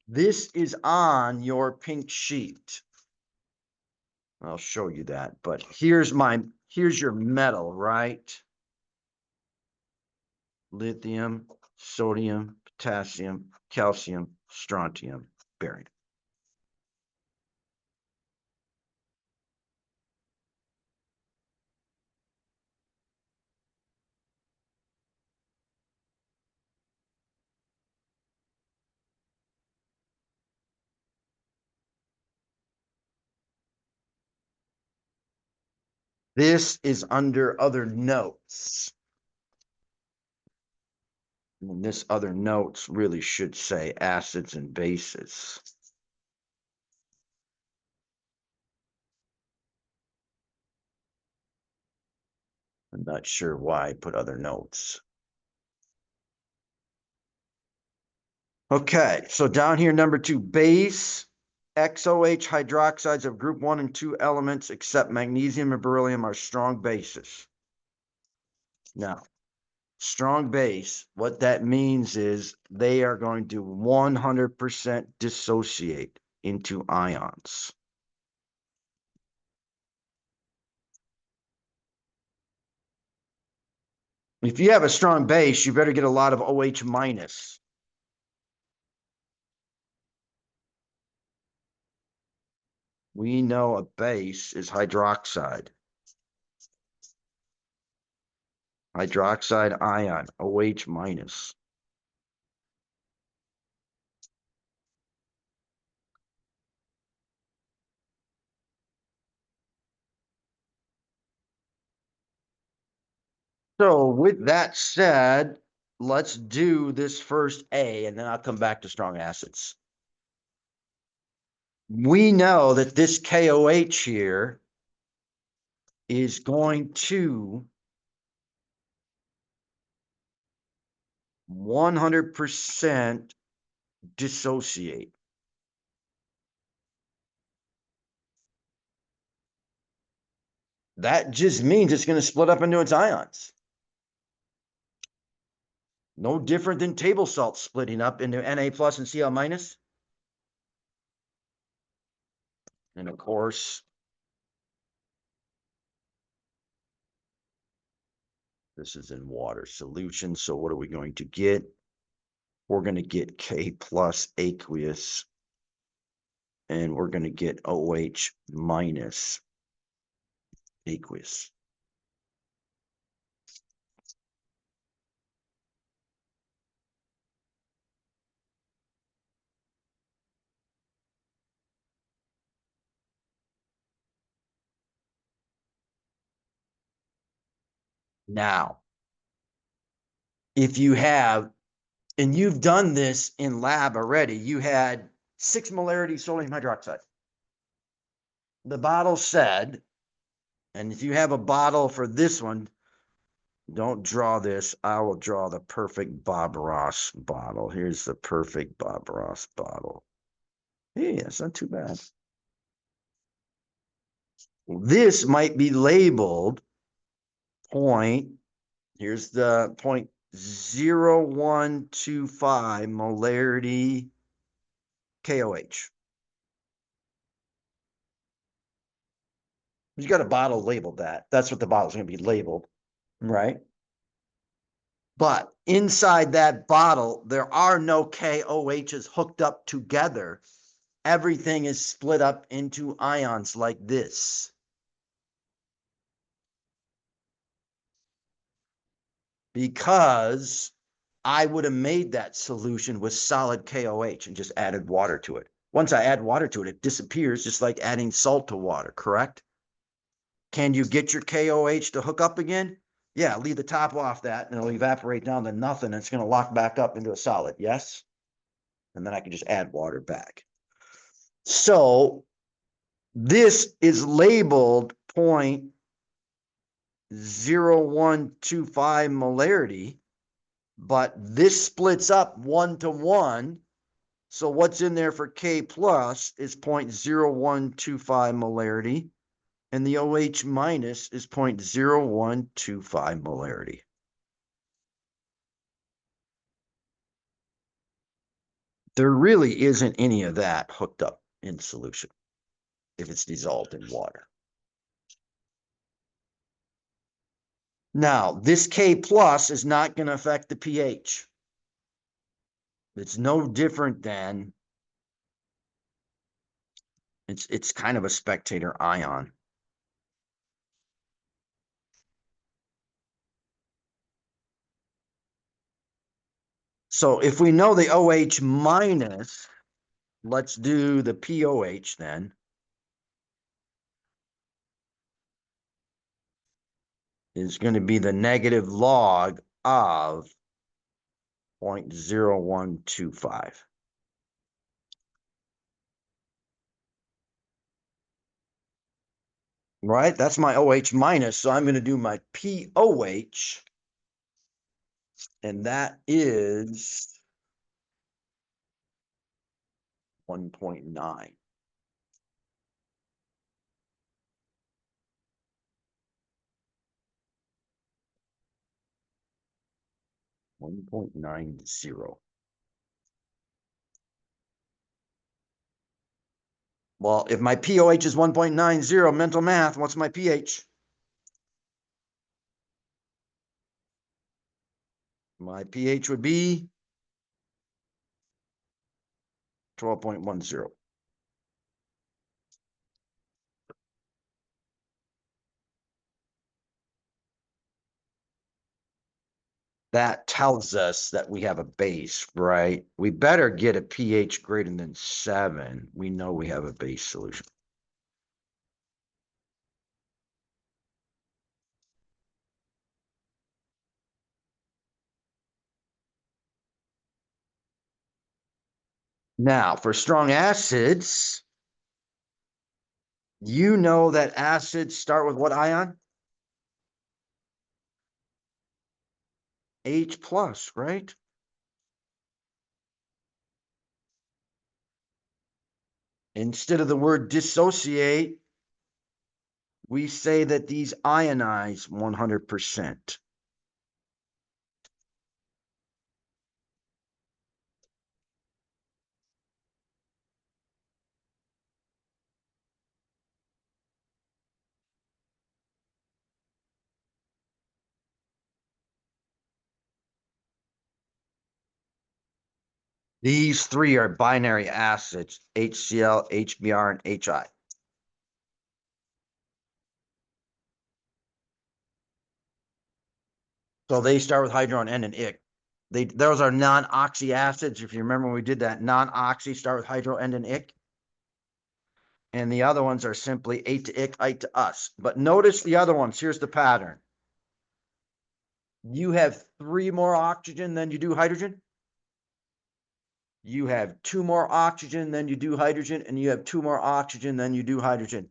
A: This is on your pink sheet. I'll show you that, but here's your metal, right? Lithium, sodium, potassium, calcium, strontium, barium. This is under other notes. And this other notes really should say acids and bases. I'm not sure why I put other notes. Okay, so down here, number 2, base XOH hydroxides of group 1 and 2 elements except magnesium and beryllium are strong bases. Now, strong base, what that means is they are going to 100% dissociate into ions. If you have a strong base, you better get a lot of OH minus. We know a base is hydroxide. Hydroxide ion, OH minus. So with that said, let's do this first A, and then I'll come back to strong acids. We know that this KOH here is going to 100% dissociate. That just means it's going to split up into its ions. No different than table salt splitting up into Na plus and Cl minus. And of course, this is in water solution. So what are we going to get? We're going to get K plus aqueous, and we're going to get OH minus aqueous. Now, if you have, and you've done this in lab already, you had 6 molarity sodium hydroxide. The bottle said, and if you have a bottle for this one, don't draw this. I will draw the perfect Bob Ross bottle. Here's the perfect Bob Ross bottle. Hey, it's not too bad. This might be labeled point. Here's the 0.0125 molarity KOH. You got a bottle labeled that. That's what the bottle's going to be labeled, right? But inside that bottle, there are no KOHs hooked up together. Everything is split up into ions like this. Because I would have made that solution with solid KOH and just added water to it. Once I add water to it, it disappears, just like adding salt to water, correct? Can you get your KOH to hook up again? Yeah, leave the top off that, and it'll evaporate down to nothing, and it's going to lock back up into a solid, yes? And then I can just add water back. So this is labeled 0.0125 molarity, but this splits up 1 to 1. So what's in there for K plus is 0.0125 molarity, and the OH minus is 0.0125 molarity. There really isn't any of that hooked up in solution if it's dissolved in water. Now, this K plus is not going to affect the pH. It's no different than, it's kind of a spectator ion. So if we know the OH minus, let's do the POH then. Is going to be the negative log of 0.0125. Right? That's my OH minus. So I'm going to do my POH. And that is 1.9. 1.90. Well, if my POH is 1.90, mental math, what's my pH? My pH would be 12.10. that tells us that we have a base, right? We better get a pH greater than 7. We know we have a base solution. Now, for strong acids, you know that acids start with what ion? H plus, right? Instead of the word dissociate, we say that these ionize 100%. These three are binary acids, HCl, HBr, and HI. So they start with hydro and N and ic. Those are non-oxy acids. If you remember when we did that, non-oxy start with hydro, N and ic. And the other ones are simply ate to ic, ite to us. But notice the other ones. Here's the pattern. You have 3 more oxygen than you do hydrogen. You have 2 more oxygen than you do hydrogen, and you have 2 more oxygen than you do hydrogen.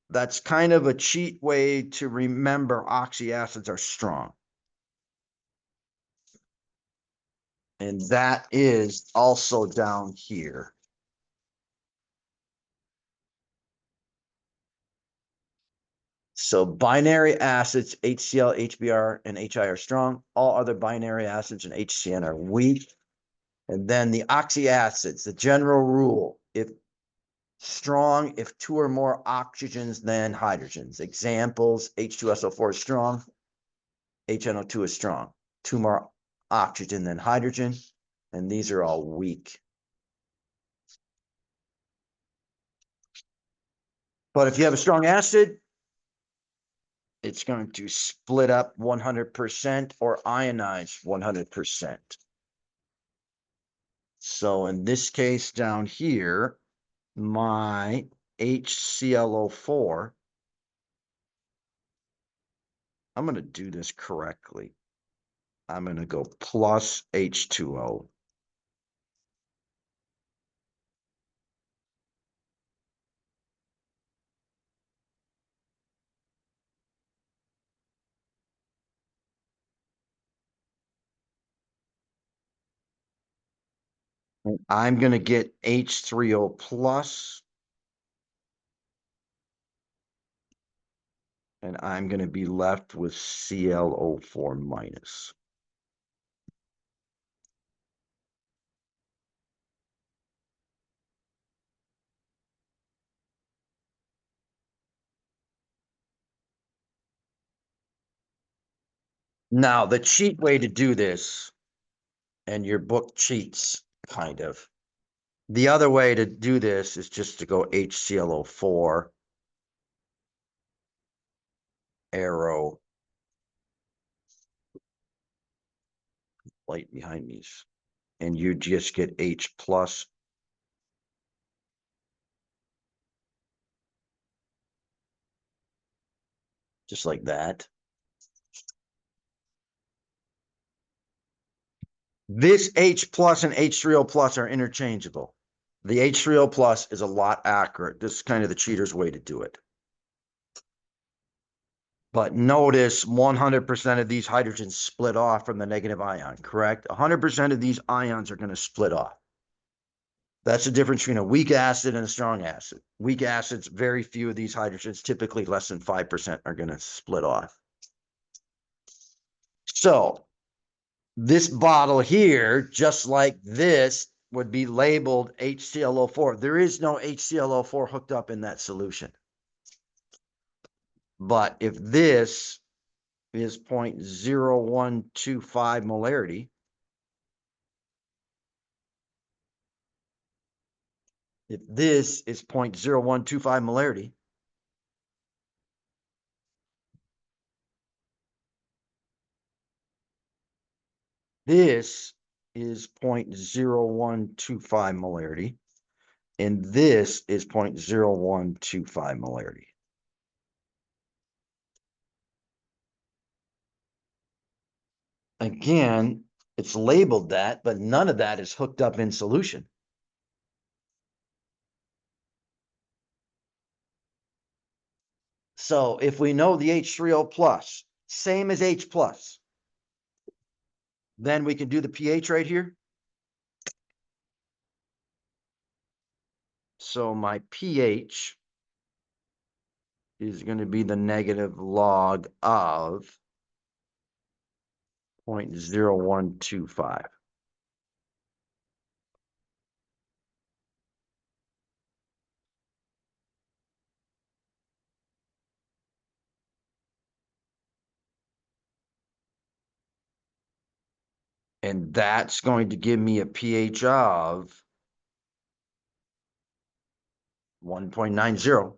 A: That's kind of a cheat way to remember oxy acids are strong. And that is also down here. So binary acids, HCl, HBr, and HI are strong. All other binary acids and HCN are weak. And then the oxy acids, the general rule, if strong, if 2 or more oxygens than hydrogens. Examples, H2SO4 is strong, HNO2 is strong. 2 more oxygen than hydrogen, and these are all weak. But if you have a strong acid, it's going to split up 100% or ionize 100%. So in this case down here, my HClO4, I'm going to do this correctly. I'm going to go plus H2O. And I'm going to get H3O plus. And I'm going to be left with ClO4 minus. Now, the cheat way to do this, and your book cheats, kind of. The other way to do this is just to go HClO4, arrow, light behind me, and you just get H plus. Just like that. This H plus and H3O plus are interchangeable. The H3O plus is a lot accurate. This is kind of the cheater's way to do it. But notice 100% of these hydrogens split off from the negative ion, correct? 100% of these ions are going to split off. That's the difference between a weak acid and a strong acid. Weak acids, very few of these hydrogens, typically less than 5%, are going to split off. So this bottle here, just like this, would be labeled HClO4. There is no HClO4 hooked up in that solution. But if this is 0.0125 molarity, if this is 0.0125 molarity, This is 0.0125 molarity. And this is 0.0125 molarity. Again, it's labeled that, but none of that is hooked up in solution. So if we know the H3O plus, same as H plus, then we can do the pH right here. So my pH is going to be the negative log of 0.0125. And that's going to give me a pH of 1.90.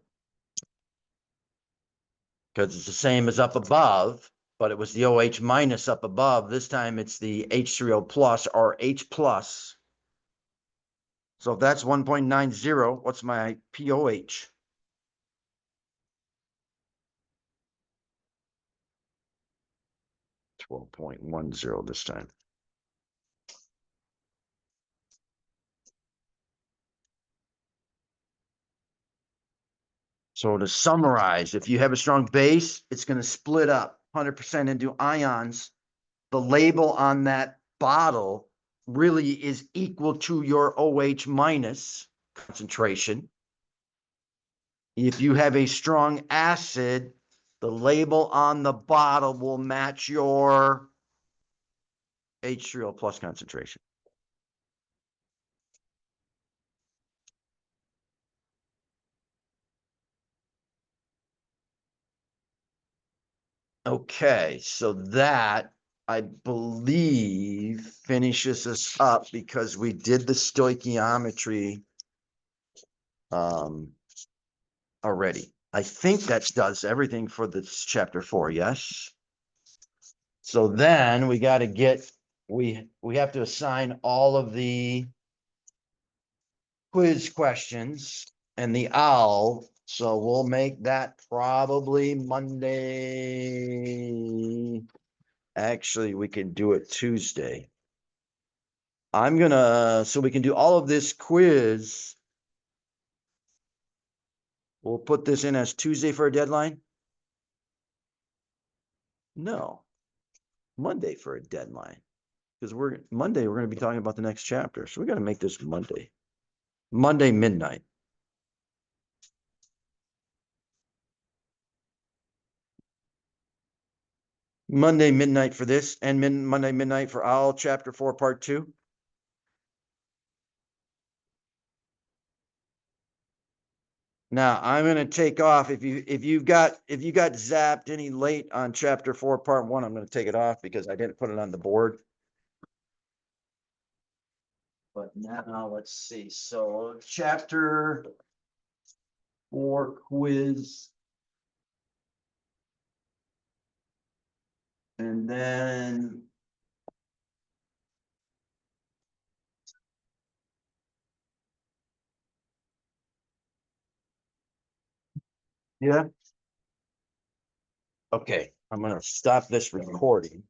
A: Because it's the same as up above, but it was the OH minus up above. This time it's the H3O plus or H plus. So if that's 1.90, what's my POH? 12.10 this time. So to summarize, if you have a strong base, it's going to split up 100% into ions. The label on that bottle really is equal to your OH minus concentration. If you have a strong acid, the label on the bottle will match your H3O plus concentration. Okay, so that, I believe, finishes us up because we did the stoichiometry already. I think that does everything for this chapter 4, yes? So then we got to get, we have to assign all of the quiz questions and the owl. So we'll make that probably Monday. Actually, we can do it Tuesday. I'm gonna, so we can do all of this quiz. We'll put this in as Tuesday for a deadline. No, Monday for a deadline. Because Monday, we're going to be talking about the next chapter. So we got to make this Monday. Monday midnight. Monday midnight for this and Monday midnight for Owl chapter 4 part 2. Now I'm going to take off. If you got zapped any late on chapter 4 part 1, I'm going to take it off because I didn't put it on the board. But now let's see. So chapter 4 quiz. And then yeah. Okay, I'm going to stop this recording.